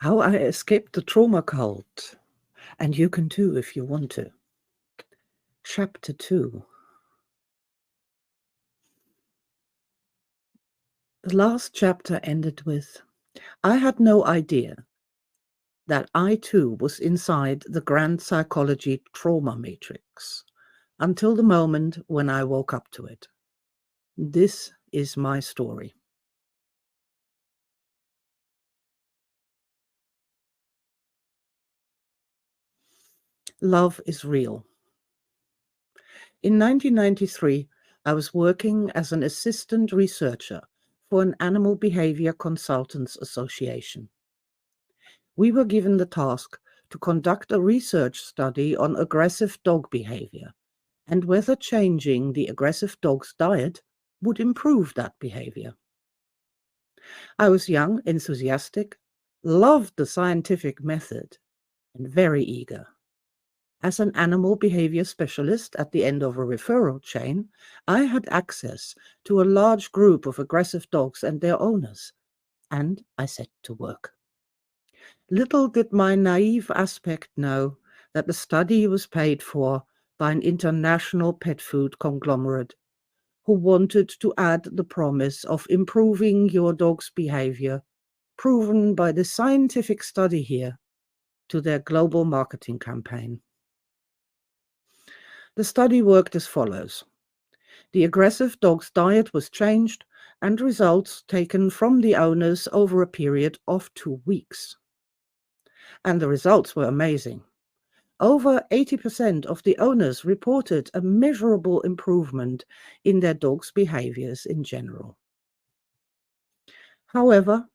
How I Escaped the Trauma Cult, and you can too if you want to. Chapter 2. The last chapter ended with, I had no idea that I too was inside the grand psychology trauma matrix until the moment when I woke up to it. This is my story. Love is real. In 1993, I was working as an assistant researcher for an animal behavior consultants association. We were given the task to conduct a research study on aggressive dog behavior and whether changing the aggressive dog's diet would improve that behavior. I was young, enthusiastic, loved the scientific method, and very eager. As an animal behavior specialist at the end of a referral chain, I had access to a large group of aggressive dogs and their owners, and I set to work. Little did my naive aspect know that the study was paid for by an international pet food conglomerate who wanted to add the promise of improving your dog's behavior, proven by the scientific study here, to their global marketing campaign. The study worked as follows. The aggressive dog's diet was changed and results taken from the owners over a period of 2 weeks. And the results were amazing. Over 80% of the owners reported a measurable improvement in their dog's behaviors in general. However,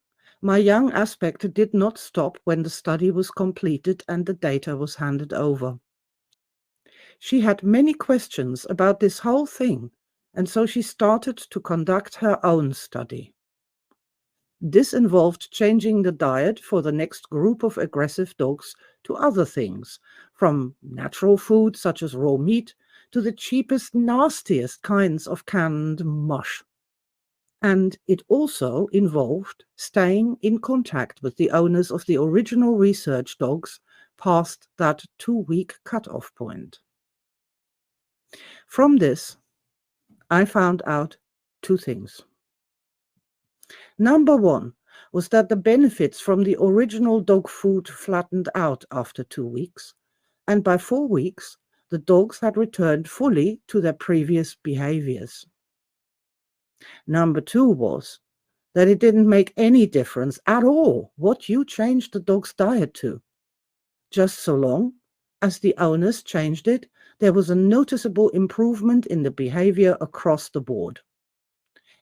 my young aspect did not stop when the study was completed and the data was handed over. She had many questions about this whole thing, and so she started to conduct her own study. This involved changing the diet for the next group of aggressive dogs to other things, from natural food such as raw meat to the cheapest, nastiest kinds of canned mush. And it also involved staying in contact with the owners of the original research dogs past that 2-week cutoff point. From this, I found out 2 things. Number 1 was that the benefits from the original dog food flattened out after 2 weeks, and by 4 weeks, the dogs had returned fully to their previous behaviors. Number 2 was that it didn't make any difference at all what you changed the dog's diet to. Just so long as the owners changed it, there was a noticeable improvement in the behavior across the board.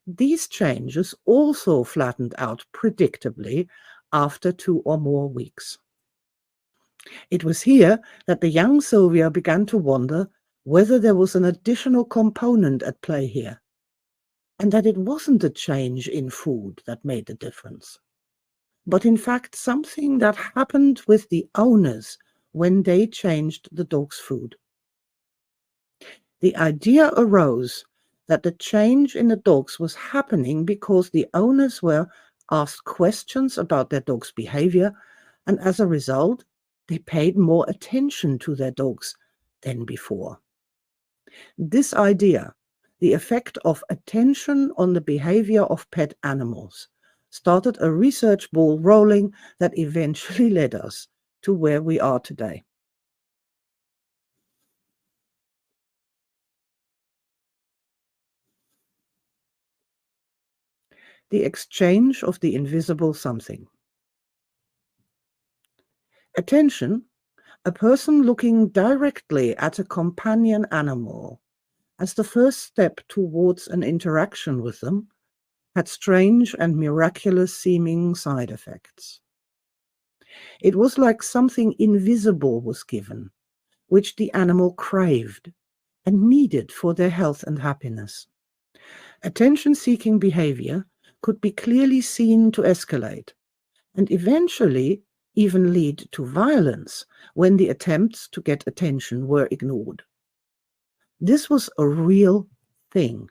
These changes also flattened out predictably after 2 or more weeks. It was here that the young Sylvia began to wonder whether there was an additional component at play here, and that it wasn't a change in food that made the difference, but in fact something that happened with the owners when they changed the dog's food. The idea arose that the change in the dogs was happening because the owners were asked questions about their dog's behavior, and as a result, they paid more attention to their dogs than before. This idea, the effect of attention on the behavior of pet animals, started a research ball rolling that eventually led us to where we are today. The exchange of the invisible something. Attention, a person looking directly at a companion animal as the first step towards an interaction with them, had strange and miraculous seeming side effects. It was like something invisible was given, which the animal craved and needed for their health and happiness. Attention-seeking behavior could be clearly seen to escalate, and eventually even lead to violence when the attempts to get attention were ignored. This was a real thing.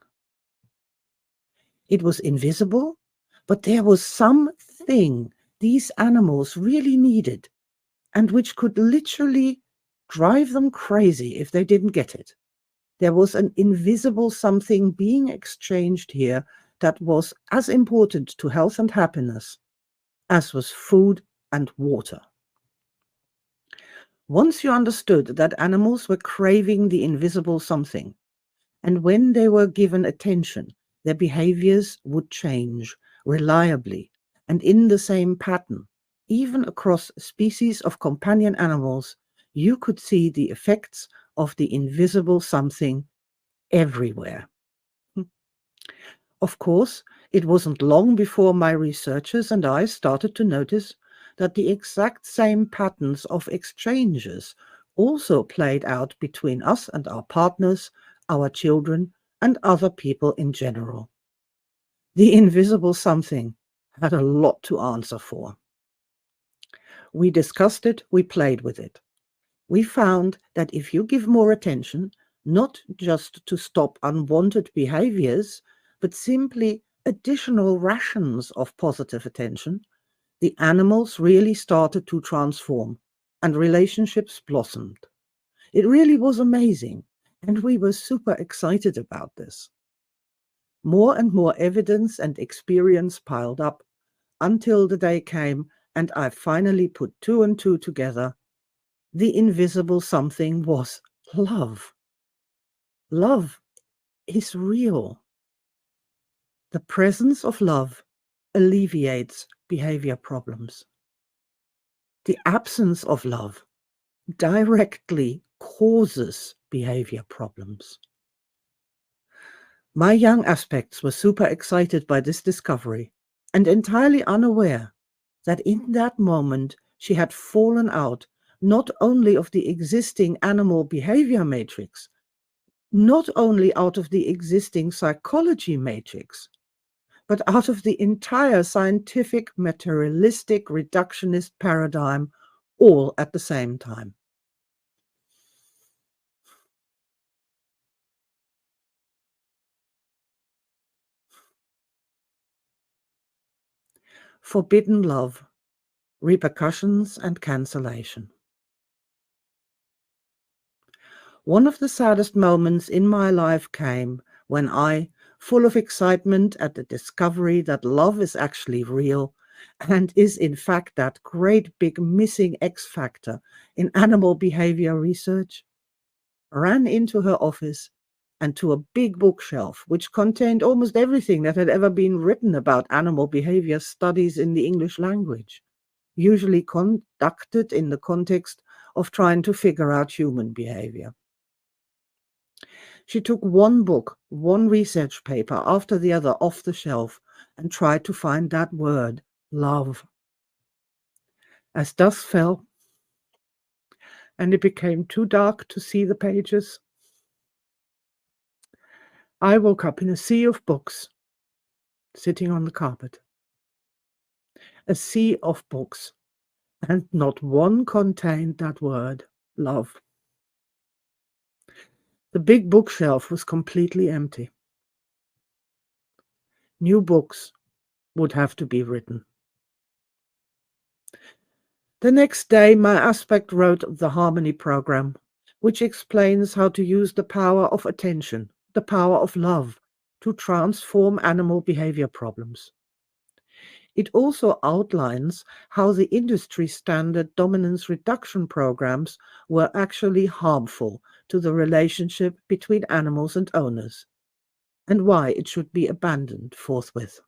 It was invisible, but there was something these animals really needed, and which could literally drive them crazy if they didn't get it. There was an invisible something being exchanged here that was as important to health and happiness as was food and water. Once you understood that animals were craving the invisible something, and when they were given attention, their behaviors would change reliably and in the same pattern, even across species of companion animals, you could see the effects of the invisible something everywhere. Of course, it wasn't long before my researchers and I started to notice that the exact same patterns of exchanges also played out between us and our partners, our children, and other people in general. The invisible something had a lot to answer for. We discussed it, we played with it. We found that if you give more attention, not just to stop unwanted behaviors, but simply additional rations of positive attention, the animals really started to transform and relationships blossomed. It really was amazing, and we were super excited about this. More and more evidence and experience piled up until the day came and I finally put two and two together. The invisible something was love. Love is real. The presence of love alleviates behavior problems. The absence of love directly causes behavior problems. My young aspects were super excited by this discovery and entirely unaware that in that moment she had fallen out not only of the existing animal behavior matrix, not only out of the existing psychology matrix, but out of the entire scientific materialistic reductionist paradigm all at the same time. Forbidden love, repercussions and cancellation. One of the saddest moments in my life came when I, full of excitement at the discovery that love is actually real and is in fact that great big missing X factor in animal behavior research, ran into her office and to a big bookshelf which contained almost everything that had ever been written about animal behavior studies in the English language, usually conducted in the context of trying to figure out human behavior. She took one book, one research paper after the other off the shelf and tried to find that word, love. As dusk fell and it became too dark to see the pages, I woke up in a sea of books sitting on the carpet. A sea of books, and not one contained that word, love. The big bookshelf was completely empty. New books would have to be written. The next day, my aspect wrote the Harmony program, which explains how to use the power of attention, the power of love, to transform animal behavior problems. It also outlines how the industry standard dominance reduction programs were actually harmful to the relationship between animals and owners, and why it should be abandoned forthwith.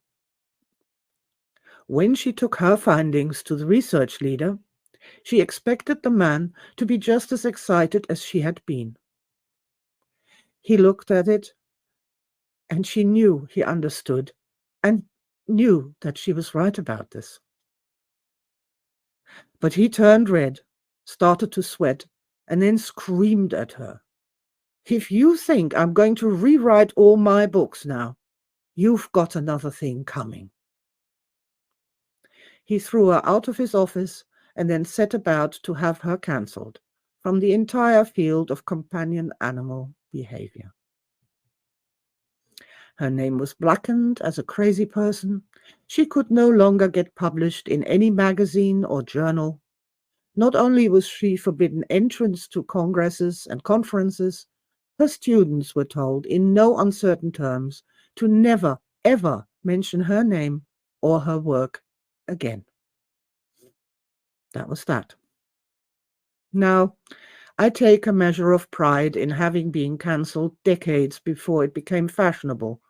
When she took her findings to the research leader, she expected the man to be just as excited as she had been. He looked at it, and she knew he understood and knew that she was right about this. But he turned red, started to sweat, and then screamed at her. If you think I'm going to rewrite all my books now, you've got another thing coming. He threw her out of his office and then set about to have her cancelled from the entire field of companion animal behavior. Her name was blackened as a crazy person. She could no longer get published in any magazine or journal. Not only was she forbidden entrance to congresses and conferences, her students were told in no uncertain terms to never, ever mention her name or her work again. That was that. Now, I take a measure of pride in having been cancelled decades before it became fashionable,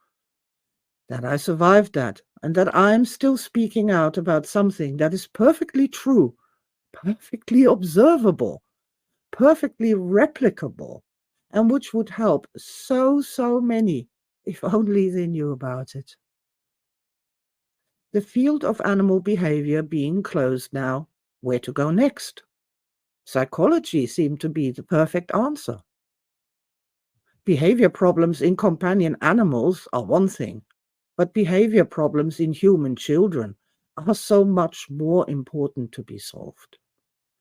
that I survived that, and that I'm still speaking out about something that is perfectly true, perfectly observable, perfectly replicable, and which would help so many if only they knew about it. The field of animal behavior being closed now, where to go next? Psychology seemed to be the perfect answer. Behavior problems in companion animals are one thing, but behavior problems in human children are so much more important to be solved.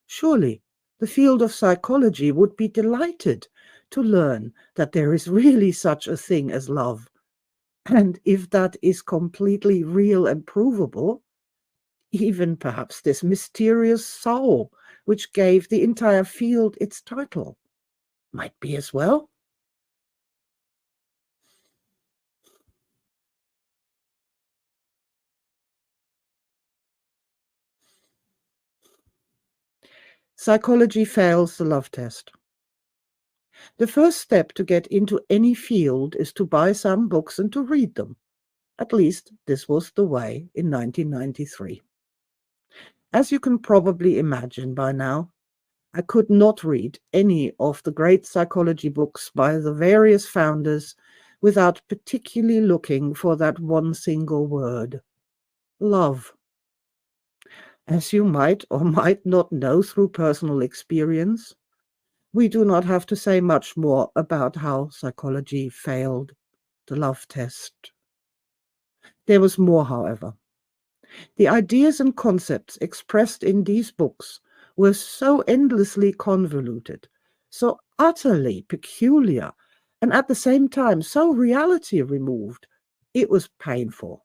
Surely, the field of psychology would be delighted to learn that there is really such a thing as love. And if that is completely real and provable, even perhaps this mysterious soul, which gave the entire field its title, might be as well. Psychology fails the love test. The first step to get into any field is to buy some books and to read them. At least this was the way in 1993. As you can probably imagine by now, I could not read any of the great psychology books by the various founders without particularly looking for that one single word, love. As you might or might not know through personal experience, we do not have to say much more about how psychology failed the love test. There was more, however. The ideas and concepts expressed in these books were so endlessly convoluted, so utterly peculiar, and at the same time so reality removed, it was painful.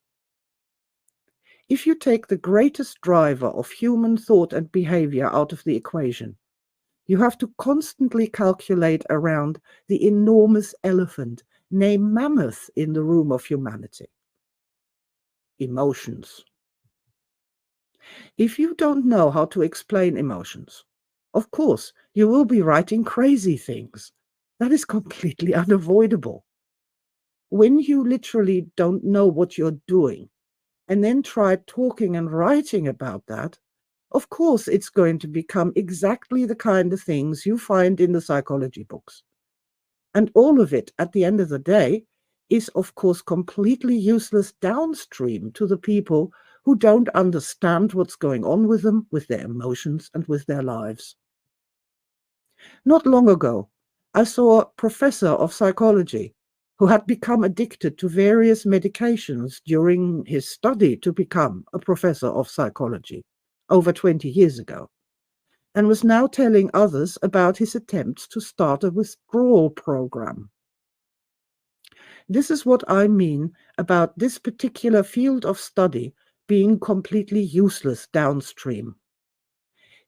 If you take the greatest driver of human thought and behavior out of the equation, you have to constantly calculate around the enormous elephant named Mammoth in the room of humanity. Emotions. If you don't know how to explain emotions, of course, you will be writing crazy things. That is completely unavoidable. When you literally don't know what you're doing and then try talking and writing about that, of course, it's going to become exactly the kind of things you find in the psychology books. And all of it, at the end of the day, is of course completely useless downstream to the people who don't understand what's going on with them, with their emotions, and with their lives. Not long ago, I saw a professor of psychology who had become addicted to various medications during his study to become a professor of psychology over 20 years ago, and was now telling others about his attempts to start a withdrawal program. This is what I mean about this particular field of study being completely useless downstream.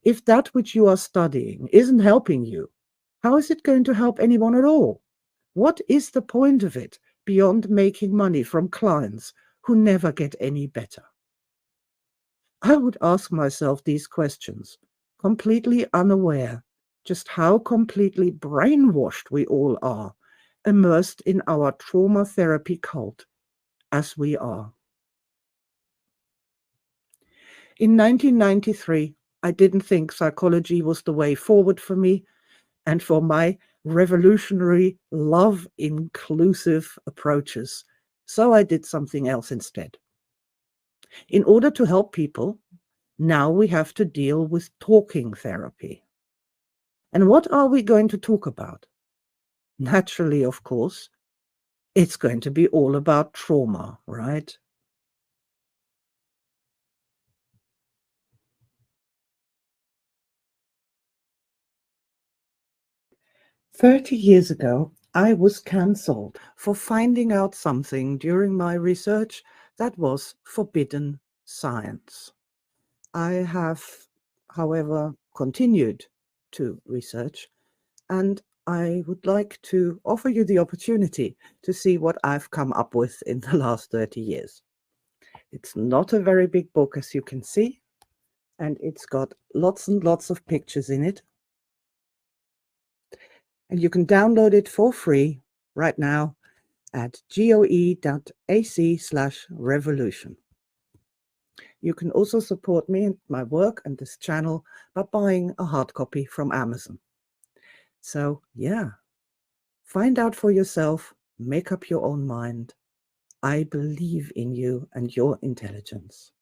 If that which you are studying isn't helping you, how is it going to help anyone at all? What is the point of it beyond making money from clients who never get any better? I would ask myself these questions, completely unaware just how completely brainwashed we all are, immersed in our trauma therapy cult, as we are. In 1993, I didn't think psychology was the way forward for me and for my revolutionary, love-inclusive approaches, so I did something else instead. In order to help people, now we have to deal with talking therapy. And what are we going to talk about? Naturally, of course, it's going to be all about trauma, right? "30 years ago, I was cancelled for finding out something during my research that was forbidden science. I have, however, continued to research, and I would like to offer you the opportunity to see what I've come up with in the last 30 years. It's not a very big book, as you can see, and it's got lots and lots of pictures in it. And you can download it for free right now at goe.ac/revolution. You can also support me and my work and this channel by buying a hard copy from Amazon. So yeah, find out for yourself, make up your own mind. I believe in you and your intelligence.